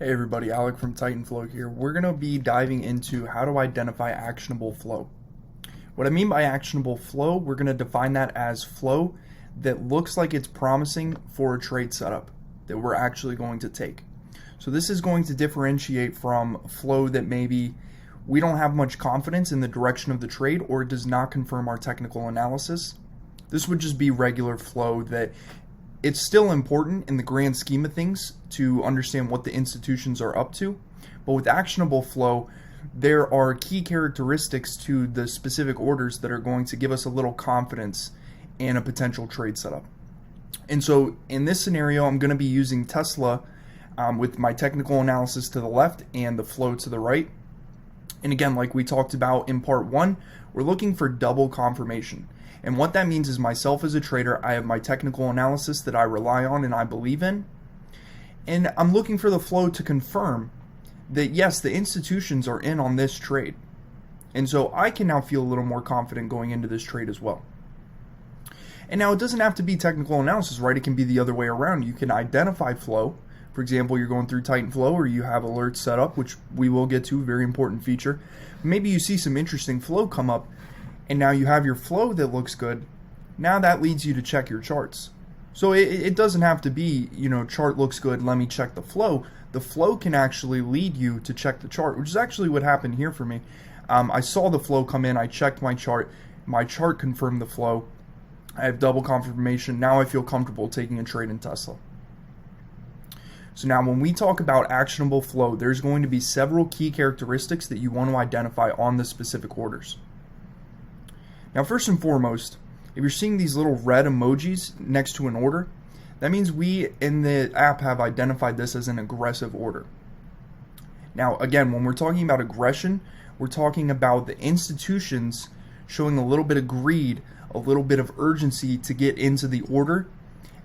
Hey everybody, Alec from TitanFlow here. We're going to be diving into how to identify actionable flow. What I mean by actionable flow, we're going to define that as flow that looks like it's promising for a trade setup that we're actually going to take. So this is going to differentiate from flow that maybe we don't have much confidence in the direction of the trade or it does not confirm our technical analysis. This would just be regular flow that it's still important in the grand scheme of things to understand what the institutions are up to, but with actionable flow, there are key characteristics to the specific orders that are going to give us a little confidence in a potential trade setup. And so in this scenario, I'm going to be using Tesla with my technical analysis to the left and the flow to the right. And again, like we talked about in part one, we're looking for double confirmation. And what that means is myself as a trader, I have my technical analysis that I rely on and I believe in. And I'm looking for the flow to confirm that yes, the institutions are in on this trade. And so I can now feel a little more confident going into this trade as well. And now it doesn't have to be technical analysis, right? It can be the other way around. You can identify flow. For example, you're going through TitanFlow or you have alerts set up, which we will get to, very important feature. Maybe you see some interesting flow come up and now you have your flow that looks good. Now that leads you to check your charts. So it doesn't have to be, chart looks good, let me check the flow. The flow can actually lead you to check the chart, which is actually what happened here for me. I saw the flow come in, I checked my chart confirmed the flow. I have double confirmation. Now I feel comfortable taking a trade in Tesla. So now when we talk about actionable flow, there's going to be several key characteristics that you want to identify on the specific orders. Now, first and foremost, if you're seeing these little red emojis next to an order, that means we in the app have identified this as an aggressive order. Now, again, when we're talking about aggression, we're talking about the institutions showing a little bit of greed, a little bit of urgency to get into the order.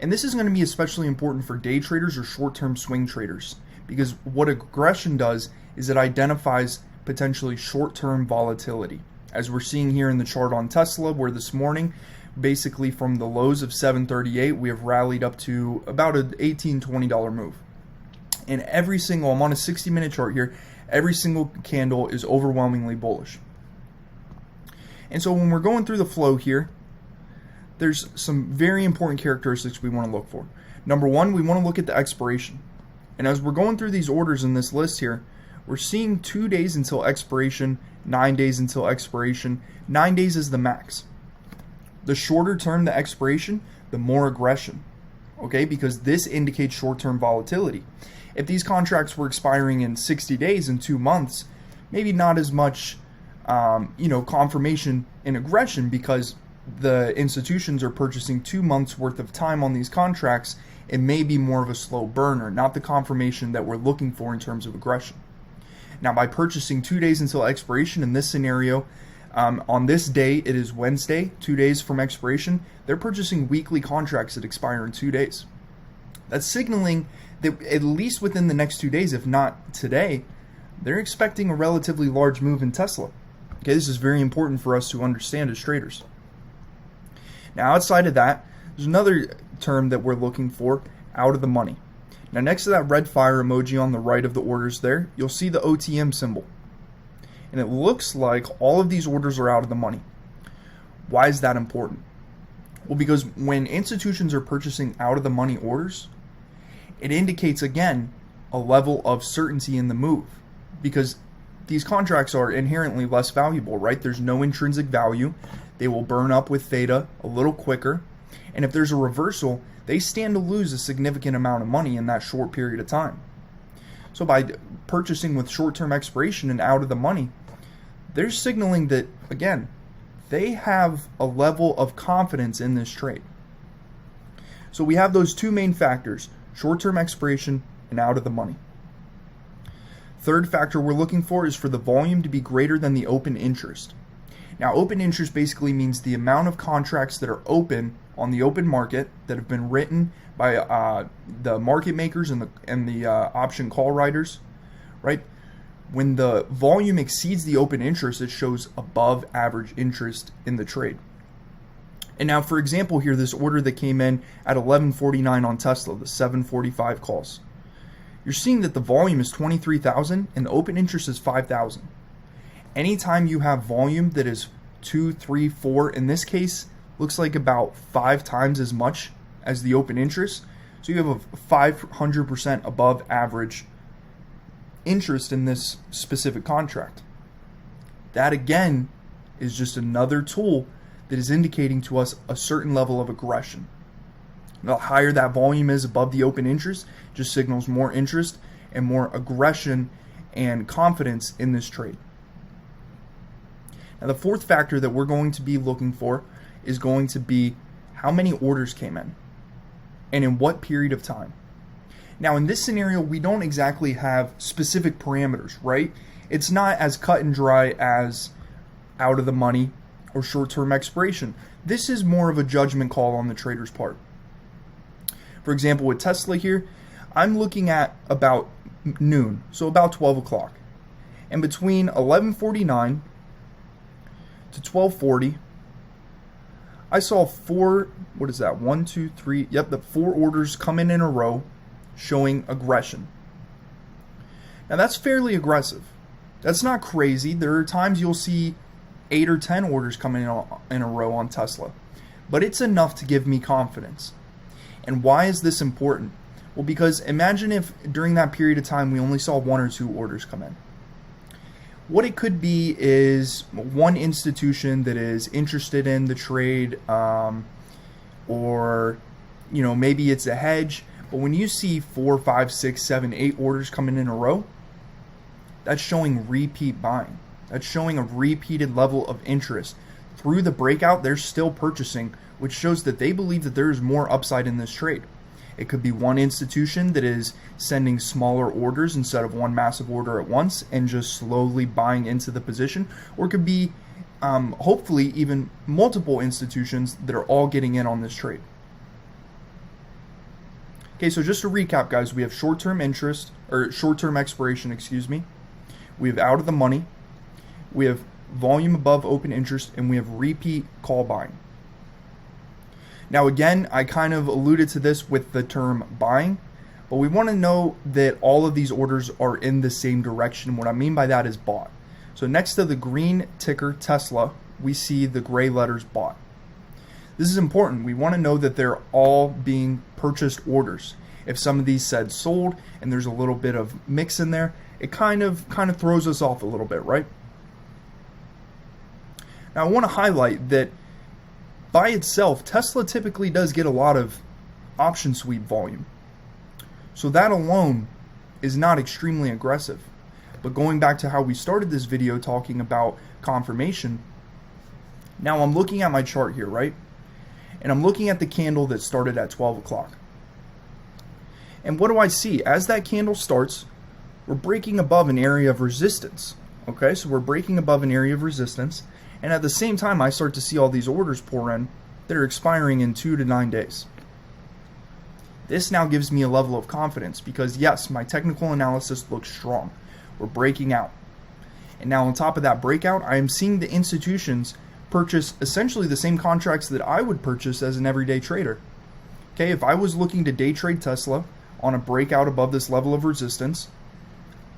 And this is going to be especially important for day traders or short-term swing traders, because what aggression does is it identifies potentially short-term volatility. As we're seeing here in the chart on Tesla, where this morning, basically from the lows of 738, we have rallied up to about an $18, $20 move. And every single, I'm on a 60-minute chart here, every single candle is overwhelmingly bullish. And so when we're going through the flow here, there's some very important characteristics we want to look for. Number one, we want to look at the expiration. And as we're going through these orders in this list here, we're seeing 2 days until expiration, 9 days until expiration. 9 days is the max. The shorter term the expiration, the more aggression. Okay, because this indicates short-term volatility. If these contracts were expiring in 60 days and 2 months, maybe not as much, confirmation in aggression because the institutions are purchasing 2 months worth of time on these contracts. It may be more of a slow burner, not the confirmation that we're looking for in terms of aggression. Now, by purchasing 2 days until expiration in this scenario, on this day, it is Wednesday, 2 days from expiration, they're purchasing weekly contracts that expire in 2 days. That's signaling that at least within the next 2 days, if not today, they're expecting a relatively large move in Tesla. Okay, this is very important for us to understand as traders. Now, outside of that, there's another term that we're looking for, out of the money. Now, next to that red fire emoji on the right of the orders there, you'll see the OTM symbol. And it looks like all of these orders are out of the money. Why is that important? Well, because when institutions are purchasing out of the money orders, it indicates, again, a level of certainty in the move. Because these contracts are inherently less valuable, right? There's no intrinsic value. They will burn up with theta a little quicker. And if there's a reversal, they stand to lose a significant amount of money in that short period of time. So by purchasing with short-term expiration and out of the money, they're signaling that, again, they have a level of confidence in this trade. So we have those two main factors, short-term expiration and out of the money. Third factor we're looking for is for the volume to be greater than the open interest. Now, open interest basically means the amount of contracts that are open on the open market that have been written by the market makers and the option call writers, right? When the volume exceeds the open interest, it shows above average interest in the trade. And now, for example, here, this order that came in at 11:49 on Tesla, the 7:45 calls. you're seeing that the volume is 23,000 and the open interest is 5,000. Anytime you have volume that is 2, 3, 4, in this case, looks like about 5 times as much as the open interest. So you have a 500% above average interest in this specific contract. That again is just another tool that is indicating to us a certain level of aggression. The higher that volume is above the open interest, just signals more interest and more aggression and confidence in this trade. Now the fourth factor that we're going to be looking for is going to be how many orders came in and in what period of time. Now in this scenario, we don't exactly have specific parameters, right? It's not as cut and dry as out of the money or short-term expiration. This is more of a judgment call on the trader's part. For example, with Tesla here, I'm looking at about noon, so about 12 o'clock. And between 11:49 to 12:40, I saw four, what is that, 1, 2, 3, yep, the 4 orders come in a row showing aggression. Now that's fairly aggressive. That's not crazy. There are times you'll see 8 or 10 orders come in a row on Tesla. But it's enough to give me confidence. And why is this important? Well, because imagine if during that period of time we only saw 1 or 2 orders come in. What it could be is one institution that is interested in the trade, or maybe it's a hedge. But when you see 4, 5, 6, 7, 8 orders coming in a row, that's showing repeat buying. That's showing a repeated level of interest. Through the breakout, they're still purchasing, which shows that they believe that there is more upside in this trade. It could be one institution that is sending smaller orders instead of one massive order at once and just slowly buying into the position, or it could be hopefully even multiple institutions that are all getting in on this trade. Okay, so just to recap, guys, we have short-term interest, or short-term expiration, excuse me. We have out of the money. We have volume above open interest, and we have repeat call buying. Now again, I kind of alluded to this with the term buying, but we want to know that all of these orders are in the same direction. What I mean by that is bought. So next to the green ticker Tesla, we see the gray letters bought. This is important. We want to know that they're all being purchased orders. If some of these said sold and there's a little bit of mix in there, it kind of throws us off a little bit, right? Now I want to highlight that by itself, Tesla typically does get a lot of option sweep volume. So that alone is not extremely aggressive. But going back to how we started this video talking about confirmation, now I'm looking at my chart here, right? And I'm looking at the candle that started at 12 o'clock. And what do I see? As that candle starts, we're breaking above an area of resistance. Okay, so we're breaking above an area of resistance. And at the same time, I start to see all these orders pour in that are expiring in 2 to 9 days. This now gives me a level of confidence because yes, my technical analysis looks strong. We're breaking out. And now on top of that breakout, I am seeing the institutions purchase essentially the same contracts that I would purchase as an everyday trader. Okay, if I was looking to day trade Tesla on a breakout above this level of resistance,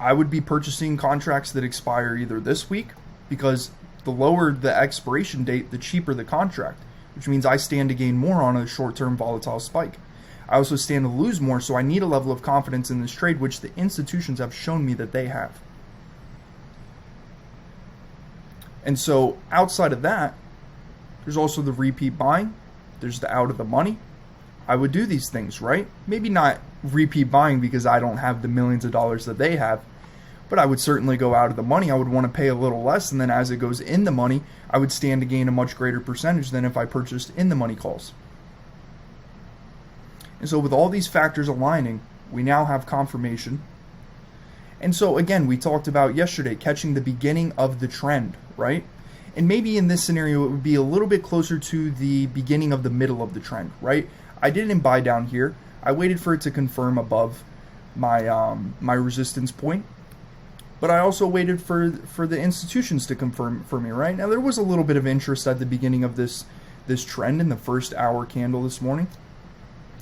I would be purchasing contracts that expire either this week, because the lower the expiration date, the cheaper the contract, which means I stand to gain more on a short-term volatile spike. I also stand to lose more, so I need a level of confidence in this trade, which the institutions have shown me that they have. And so outside of that, there's also the repeat buying, there's the out of the money. I would do these things, right? Maybe not repeat buying because I don't have the millions of dollars that they have, but I would certainly go out of the money. I would want to pay a little less, and then as it goes in the money, I would stand to gain a much greater percentage than if I purchased in the money calls. And so with all these factors aligning, we now have confirmation. And so again, we talked about yesterday catching the beginning of the trend, right? And maybe in this scenario, it would be a little bit closer to the beginning of the middle of the trend, right? I didn't buy down here. I waited for it to confirm above my my resistance point. But I also waited for the institutions to confirm for me, right? Now, there was a little bit of interest at the beginning of this trend in the first hour candle this morning.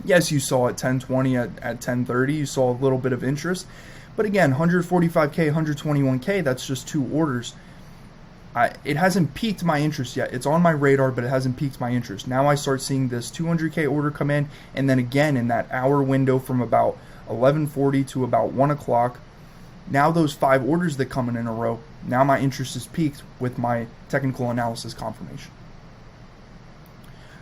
Yes, you saw at 1020, at 1030, you saw a little bit of interest. But again, 145K, 121K, that's just 2 orders. It hasn't piqued my interest yet. It's on my radar, but it hasn't piqued my interest. Now I start seeing this 200K order come in, and then again in that hour window from about 11:40 to about 1 o'clock, now those 5 orders that come in a row, now my interest is piqued with my technical analysis confirmation.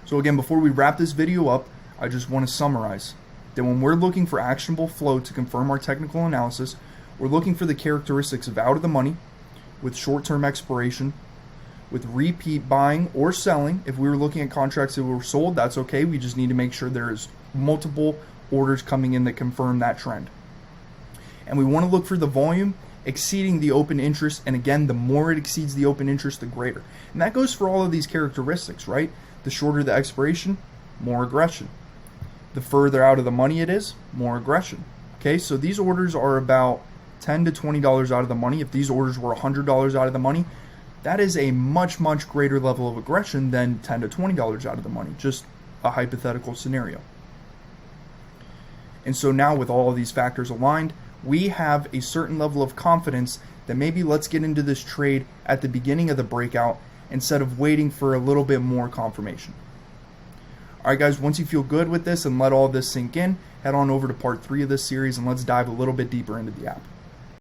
So again, before we wrap this video up, I just want to summarize that when we're looking for actionable flow to confirm our technical analysis, we're looking for the characteristics of out of the money, with short-term expiration, with repeat buying or selling. If we were looking at contracts that were sold, that's okay. We just need to make sure there's multiple orders coming in that confirm that trend. And we want to look for the volume exceeding the open interest, and again, the more it exceeds the open interest, the greater. And that goes for all of these characteristics, right? The shorter the expiration, more aggression. The further out of the money it is, more aggression. Okay, so these orders are about $10 to $20 out of the money. If these orders were $100 out of the money, that is a much, much greater level of aggression than $10 to $20 out of the money. Just a hypothetical scenario. And so now with all of these factors aligned, we have a certain level of confidence that maybe let's get into this trade at the beginning of the breakout instead of waiting for a little bit more confirmation. All right, guys, once you feel good with this and let all this sink in, head on over to part 3 of this series and let's dive a little bit deeper into the app.